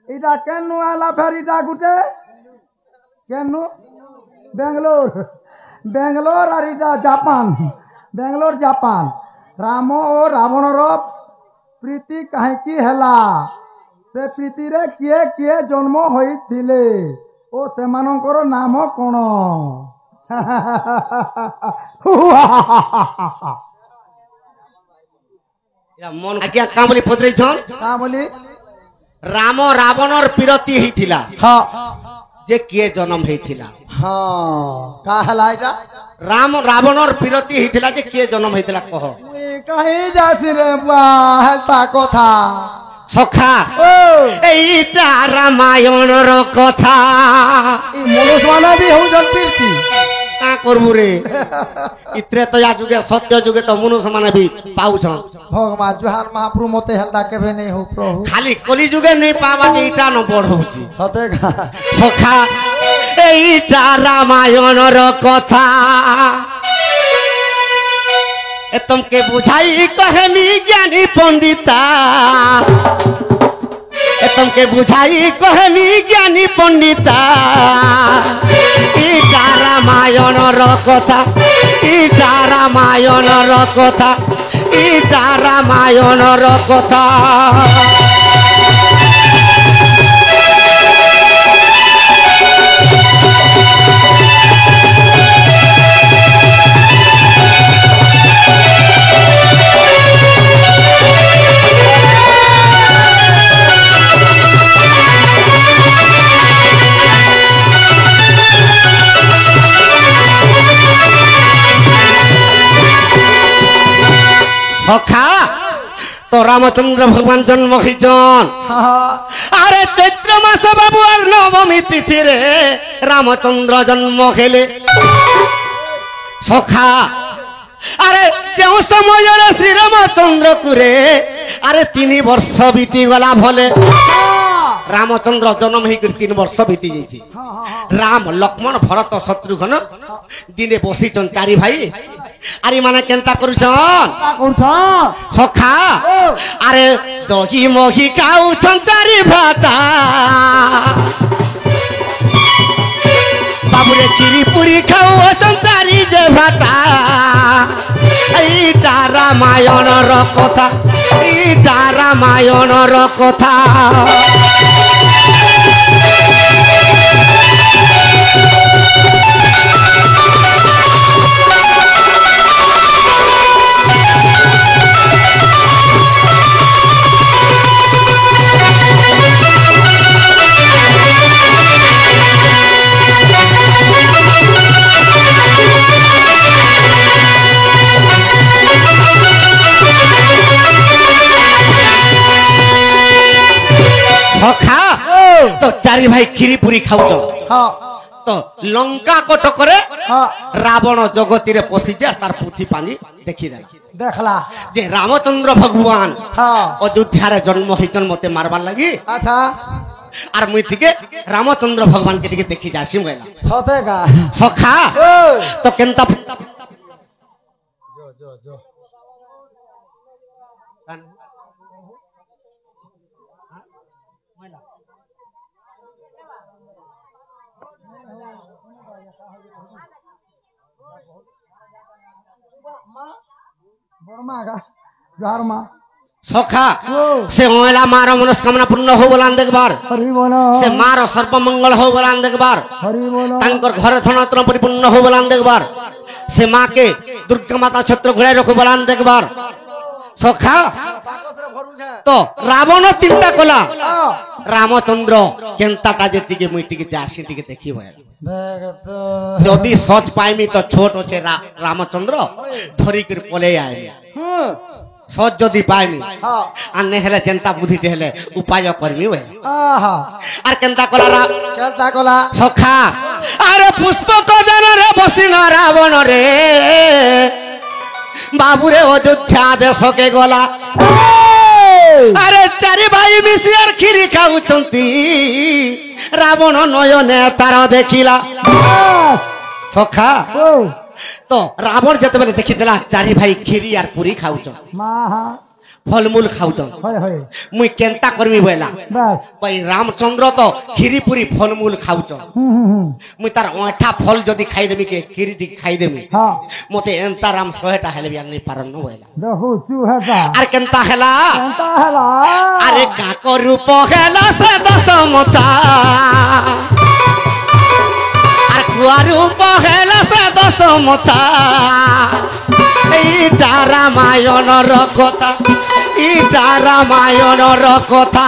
इटा केनु आला फेर इटा गुटे केनु बेंगलोर और इटा जापान बेंगलोर जापान राम और रावण प्रीति कहीं हेला से प्रीति रे किए किए जन्म होइथिले ओ सेमानंकर नाम कोन मन आज्ञा का बोली पदरे छन का बोली राम रावणर पिरती हेतिला हां जे किए जन्म हेतिला हां का हला इटा राम रावणर पिरती हेतिला जे किए जन्म हेतिला कह कहीं जासी रे बा हेता कथा सखा एटा रामायणर कथा ई मनुष्यमाना भी हो जन कीर्ति का करबु रे इत्रे तो या जुगे सत्य जुगे तो मनुष्य माने भी पाउछन भगवान जुहार महाप्रभु मते हेता केबे नहीं हो प्रभु खाली कली जुगे नहीं पावा जे इटा न बढ़ौची सतेगा सखा एटा रामायणर कथा ए तुमके बुझाई कहमी ज्ञानी पंडिता ए तुमके बुझाई कहमी ज्ञानी पंडिता इटा रामायणर कथा इटा रामायणर कथा इटा रामायणर कथा सखा तो रामचंद्र भगवान जन्म खींचन अरे चैत्र मास बाबू और नवमी तिथि रे रामचंद्र जन्म खेले सखा अरे जो समय श्री रामचंद्र कुरे अरे 3 वर्ष बीती गला भले रामचंद्र जन्म ही 3 वर्ष बीती जाइए राम लक्ष्मण भरत शत्रुघ्न दिने बसी चारि भाई अरे माने केंता करूछन सखा अरे दही मही खाऊछन चारि भाता बाबूरे खीरी पूरी खाऊछन चारि जे भाता एटा रामायणर कथा एटा रामायणर कथा सखा तो चारि भाई खीरी पूरी खाऊच तो लंका कटकरे रावण जगती रे पसी जा तार पुथी पानी देखी देखला जे रामचंद्र भगवान अयोध्या रे जन्म हिचन मते मारबार लगी अच्छा आर मुई थिके रामचंद्र भगवान के टिके देखी जासी गला सतेगा सखा तो केनता जो सखा से होला मारो मनस्कामना पूर्ण हो बोलान देखबार से मारो सर्व मंगल हो बोलान देखबार तांकर घर धनरत्न परिपूर्ण हो बोलान देखबार से माँ के दुर्गा माता छत्र घुराई रखो बोलान देखबार सखा तो रावण चिंता कला रामचंद्र केंताटा जेतिके मुई टिके आसी टिके देखी भय जदि सच पाइमी तो छोट होचे रामचंद्र धरी कर पले आए सच जदि पाइमी आने हेले चिंता बुद्धि हेले उपाय करमी वे आर केंता कला सखा अरे पुष्पक जन रे बसिना रावण रे बाबू रे अयोध्या देश के गला अरे चारि भाई मिसियार खीरी खाऊचंती रावण नयने तार देखिला सखा तो रावण जते बेले देखिदेला चारि भाई खीरी यार पूरी खाऊच फलमूल खाऊचन হয় হয় मुई केंता करमी बोला বাস भाई रामचंद्र तो खीरी पूरी फलमूल खाऊचन मुई तार ओठा फल जदी खाई देमी के खीरी टी खाई देमी হ্যাঁ मते एंता राम 100टा हेले बियान नहीं पारन न बोला দেখো চু হেতা आर केंता हेला কেনতা হেলা अरे काको रूप हेला से दशमता आर कुआ रूप हेला से दशमता इटा रामायण रखता इटा रामायण रखता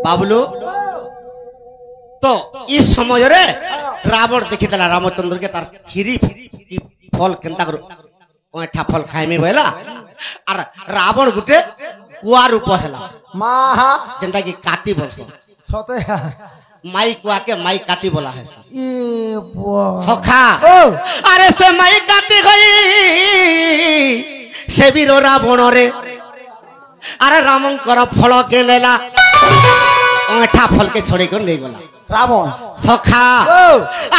बाबुलू तो इस समय रे रावण देखी देला रामचंद्र के तार खीरी फल केनता करू ओठा फल खाए में बोला और रावण गुटे कुआ रूप हेला মাহা जेंटा की काती बोलस সতে माई कुआ के माई काती बोला है ই বো सखा ও अरे से माई काती गई से वीर रावण रे अरे रामंकर फल के नेला ओठा फल के छोड़ी कर नहीं गला রাবণ सखा ও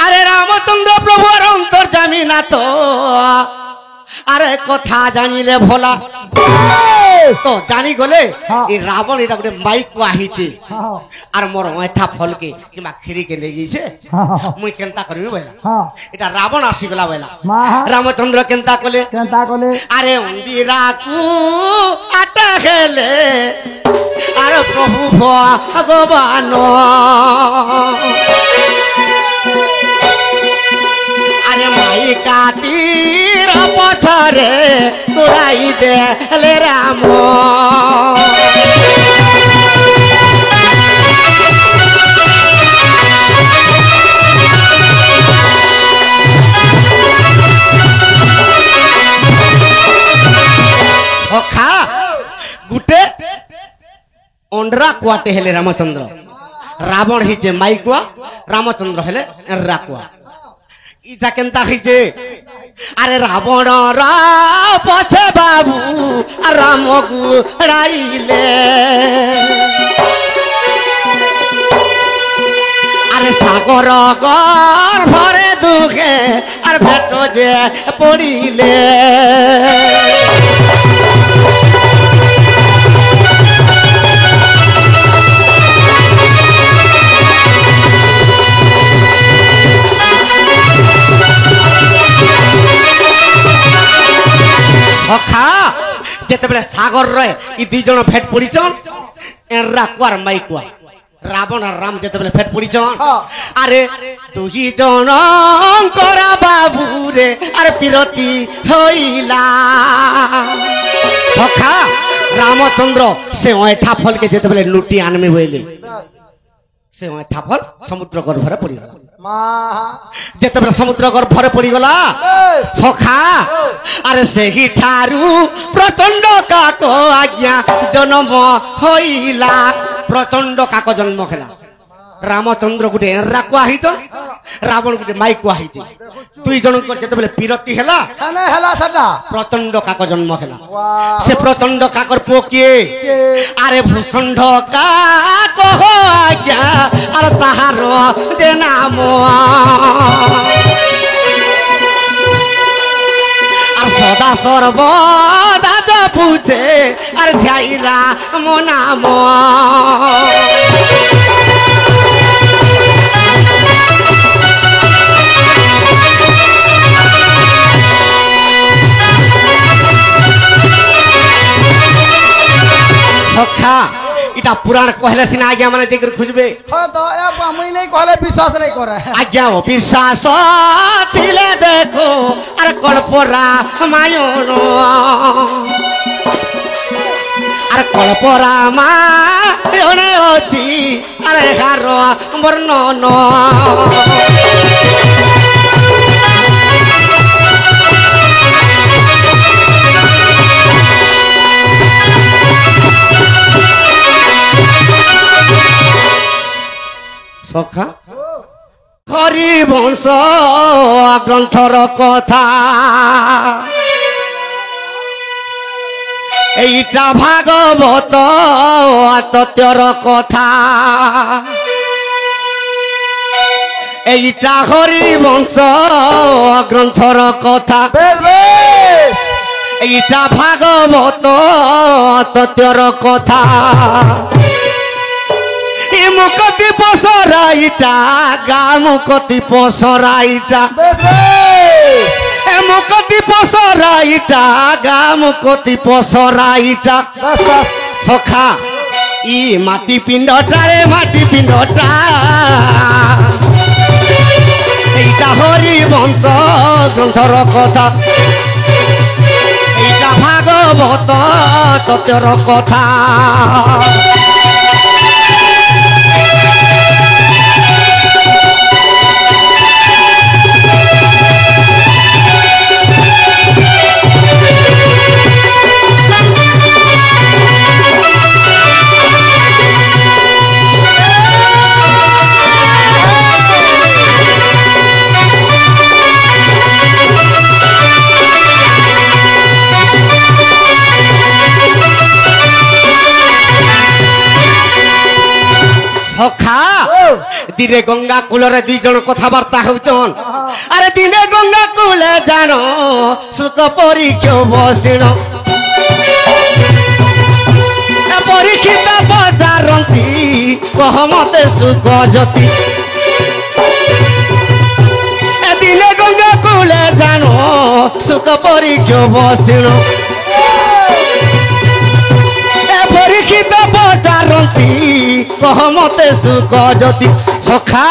अरे रामचंद्र प्रभु अंतर जामिना तो अरे कथा जानिले भोला तो जानी गले हाँ। ये रावण एटा गोटे माइक को आहिचे হ্যাঁ आर मोर ओठा फल के किमा खीरी के ले जइसे হ্যাঁ मुई केनता करबी बोला হ্যাঁ एटा रावण आसी गला बोला মাহা रामचंद्र केनता कले কেনতা কলে अरे उंदीरा को आटा खेले अरे प्रभु भगवान अरे माई कातीर पछरे तुड़ाई दे ले राम खा गुटे अंडरा कुआटे हेले रामचंद्र रावण हिचे माई कुआ रामचंद्र हेले एर्रा कुआ इटा केनता हिचे अरे रावण रा पछे बाबू राम गुड़ाइले अरे सागर गर्भरे दुखे अरे भेट जे पड़िले खा जेते बेले सागर रे ई दी जण भेट पड़ीचन एर्रा कुआर माई कुआ रावण और राम जेते बेले भेट पड़ीचन अरे तू ही जण करा बाबू रे अरे पिरती होइला सखा रामचंद्र से ओठा फल के जेते बेले लुटी आनमे बोइले से ओठा फल समुद्र गर्भरे पड़ी गला মাহা जेते बेले समुद्र गर्भरे पड़ी गला सखा अरे से ही ठारू प्रचंड काको आज्ञा जन्म होइला प्रचंड काको जन्म खेला रामचंद्र गुटे एर्रा कुआ हितो रावण गुटे माई कुआ हितो दुई जन कर जेते बेले पिरती हेला কেনে হেলা সেটা प्रचंड काको जन्म खेला वाह से प्रचंड काकर पो किए अरे भूषंड काको हो आज्ञा अरे ताहारो जे नाम আর সদা সর্বদা জপুছে আর ধ্যাইরা মো নাম सखा इटा पुराण कहले सिना आज्ञा माने जेकर खुजबे हाँ तो अब मुई नहीं कहले विश्वास नहीं करे आज्ञा ओ विश्वास दिले देखो अरे कल्परा मायोनो अरे कल्परा मायोने अछि अरे हारो वर्णन सखा हरिवंश ग्रंथर कथा এইটা ভাগবত তত্ত্বর কথা এইটা হরিবংশ গ্রন্থর কথা এইটা ভাগবত তত্ত্বর কথা মুকতি পসরাইটা গা মুকতি পসরাইটা মুকতি পসরাইটা গা মুকতি পসরাইটা সখা ই মাটি পিণ্ডটা রে মাটি পিণ্ডটা এইটা হরিবংশ গ্রন্থর কথা এইটা ভাগবত তত্ত্বর কথা सखा दिने गंगा कूलरे दी जन कथबार्ता होचन अरे दिने गंगा कूले जानो सुख परीक्ष बसिण परीक्षित बजारती कह मते सुख ज्योति दिने गंगा कूले जानो सुख परीक्ष बसिण परीक्षित बजारती कह मते सुख ज्योति सखा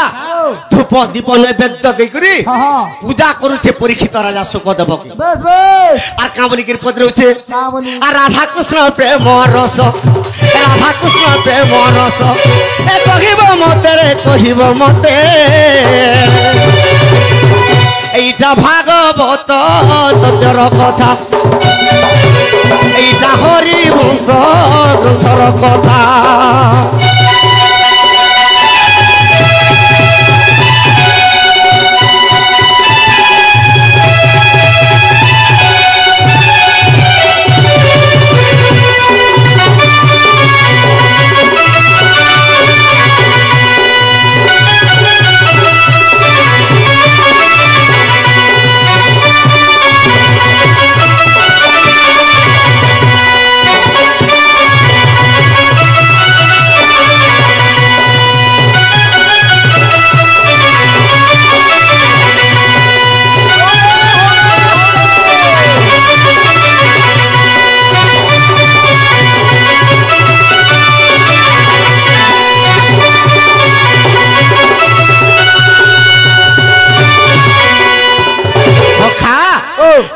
धूप दीप नैवेद्य देकरी पूजा करूछे परीक्षित राजा सुख देव आर का बोली कर पदरउछे आ राधा कृष्ण प्रेम रस राधा कृष्ण प्रेम रस ए कहिबो मते रे कहिबो मते এইটা ভাগবত তত্ত্বর কথা এইটা হরিবংশ গ্রন্থর কথা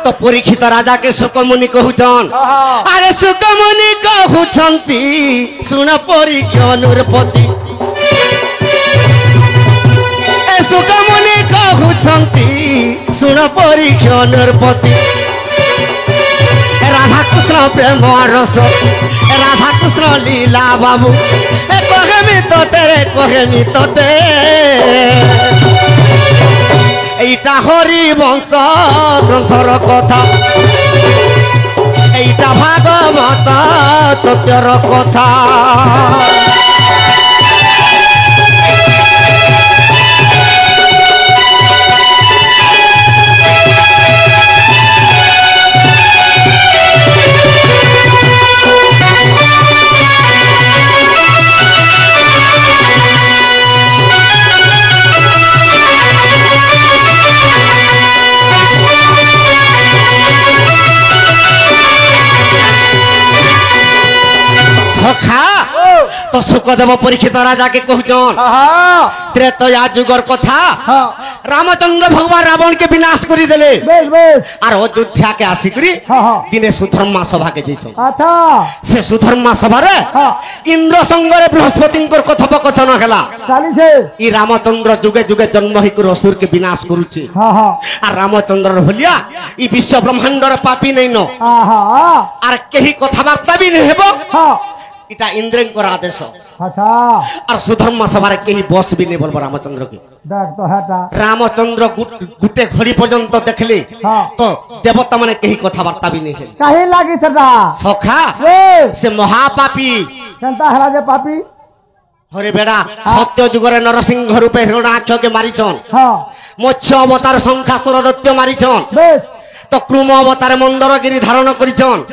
तो परीक्षित राजा के सुकमुनि कहूचन अरे सुकमुनि कहूछंती सुन परीक्ष नृपति ए सुकमुनि कहूछंती सुन परीक्ष नृपति राधा कृष्ण प्रेम रस राधा कृष्ण लीला बाबू ए कहेमी तोते रे कहेमी तोते এইটা হরিবংশ গ্রন্থর কথা এইটা ভাগবত তত্ত্বর কথা सखा तो सुखदेव परीक्षित राजा के कहूचन त्रेतया जुगर कथा रामचंद्र भगवान रावण के विनाश करी देले और अयोध्या के आसिकरी दिने सुधर्मा सभा के जैछन अच्छा से सुधर्मा सभा रे इंद्र संगरे बृहस्पति को कथोपकथन हला चाली से ई रामचंद्र जुगे जुगे जन्म ही कर असुर के विनाश करूची और रामचंद्र भलिया ई विश्व ब्रह्मांड रे पापी नहीं नो और केही कथावार्ता भी नहीं हेबो इटा इंद्रंकर आदेश अच्छा और सुधर्मा सभा रे केही बस भी नहीं बोलबो रामचंद्र के देख तो हेटा रामचंद्र गुटे घड़ी पर्यंत देखले तो देवता माने केही कथावार्ता भी नहीं हेले काहे लागी सदा सखा से महापापी केनता हला जे पापी हरे बेड़ा सत्य जुगरे नरसिंह रूपे हिरण्याक्ष के मारिछन मत्स्य अवतार शंखासुर दैत्य मारिछन तो क्रुम अवतार मंदरगिरी धारण करिछन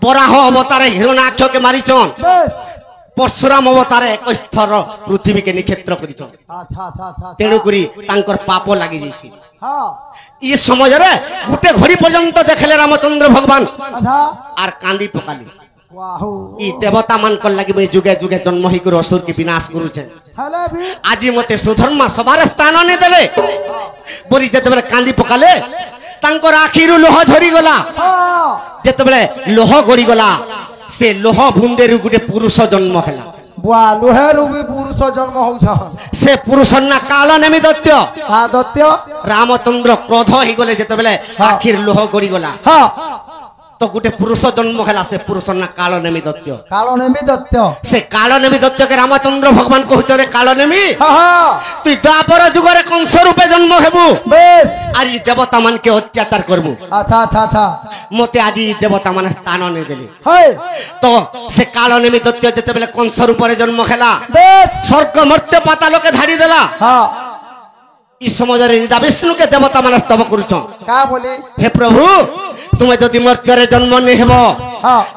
बराह अवतार हिरण्याक्ष के मारिछन परशुराम अवतार 21 थर पृथ्वी के निक्षेत्र करिछन तेणु करी तांकर पाप लागि जैछि ई समय रे गुटे घड़ी पर्यंत देखले रामचंद्र भगवान आर कांदी पकाली ई देवता मान कर लागि मैं जुगे जुगे जन्म ही कर असुर के विनाश करू छे आज मते सुधर्मा सभार स्थान ने देले बोली जते बेले कांदी पकाले तांकर आखिरु लोह झरी गला जते बेले लोह गड़ी गला से लोह बुंदे रु गुटे पुरुष जन्म हला बुआ लोहेरु भी पुरुष जन्म हो छ से पुरुष ना काल नेमि दैत्य दैत्य रामचंद्र क्रोध ही गले जते बेले आखिर लोह गड़ी गला तो गुटे पुरुष जन्म हला से पुरुष ना काल नेमि दैत्य से काल नेमि दैत्य के रामचंद्र भगवान कहउछ रे काल नेमि तू द्वापर जुगरे कंस रूपे जन्म हेबु बेस आरी देवता मान के अत्याचार करबु अच्छा मते आजी देवता मान स्थान ने देले तो से काल नेमि दैत्य जते बेले कंस रूपे जन्म हला बेस स्वर्ग मर्त्य पाताल के धाड़ी देला इस समय रे निदा विष्णु के देवता मान स्तव करूछन का बोली हे प्रभु तुम जदि मर्त्य जन्म नहीं हेबो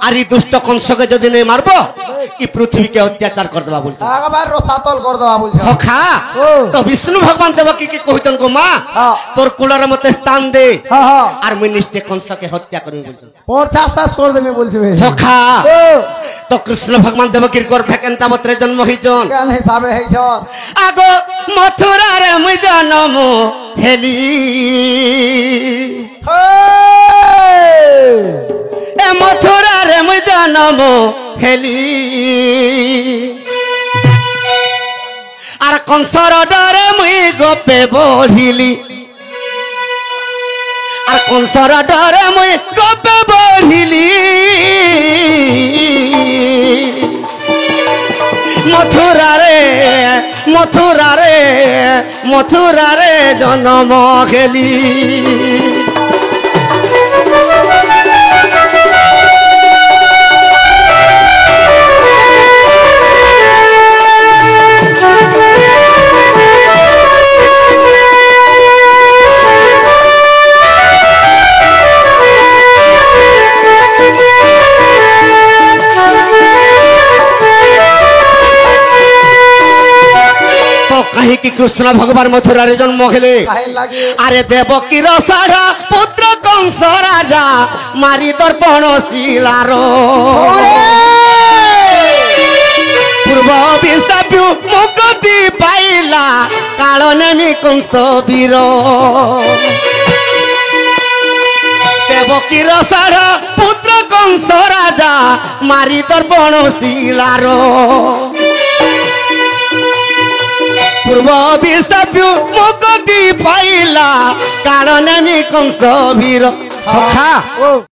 आरी दुष्ट कंस के जदि नहीं मारबो ई पृथ्वी के अत्याचार कर देबा बोल आगबार रोसातल कर देबा बोल सखा तो विष्णु भगवान देवकी के कहतन को मां तोर कुलर मते स्थान दे आर मैं निश्चय कंस के हत्या करबी बोल 50 कर देबे बोलछे सखा तो कृष्ण भगवान देवकी कर फेकेंता बत्रे जन्म हिजन केन हिसाबे हिजन आगो मथुरा रे मुई जन्म हेली ए मथुरा रे मुई जन्म हेली आर कंसर डरे मुई गोपे बढ़िली आर कंसर डरे मुई गोपे बढ़िली मथुरा रे जन्म खेली कहीं की कृष्ण भगवान मथुरा रे जन्म हेले अरे देवकी साढ़ा पुत्र कंस राजा मारी दर्पण शिलार पूर्व विशाप्यु मुक्ति पाइला काल नेमि कंस वीर देवकी साढ़ा पुत्र कंस राजा मारी दर्पण शिलार पूर्व विशाप्यु मुक्ति पाइला काल नेमि कंस वीर सखा